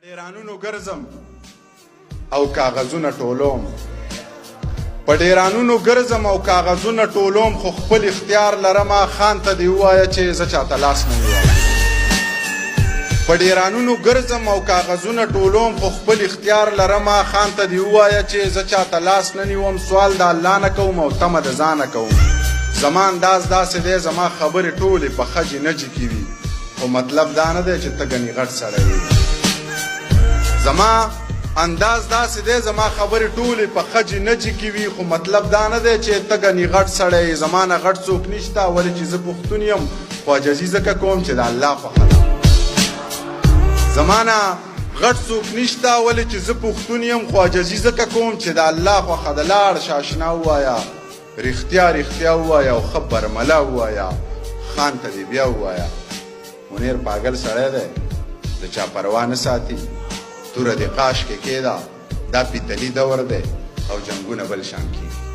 ډیرانونو ګرځم او کاغذونه ټولوم په ډیرانونو ګرځم او کاغذونه ټولوم خو خپل اختیار لرم خان ته دی وایه چې زه چاته لاس نه نیوم په ډیرانونو ګرځم او کاغذونه ټولوم خو خپل اختیار لرم خان ته دی وایه چې زه چاته لاس نه نیوم سوال د الله نه کوم او تمه د ځانه کوم زما انداز داسې دی زما خبرې ټولې په خجې نجې کې وي خو مطلب دا نه دی چې ته ګنې غټ سړی وي زما انداز داسې دی زما خبرې ټولې په خجې نجې کې وي خو مطلب دا نه دی چې ته ګنې غټ سړی زما نه غټ څوک نشته ولې چې زه پښتون یم خو عاجزي ځکه کوم چې د الله خوښه ده زما نه غټ څوک نشته ولې چې زه پښتون یم خو عاجزي ځکه کوم چې د الله خوښه ده لاړ شه اشنا ووایه رښتیا رښتیا ووایه او ښه برمله ووایه خان ته دې بیا ووایه منیر پاگل سړی دی د چا پروا نه ساتي توره د قاش کې کېده دا پیتلي دور دی او جنګونه بل شان کېږي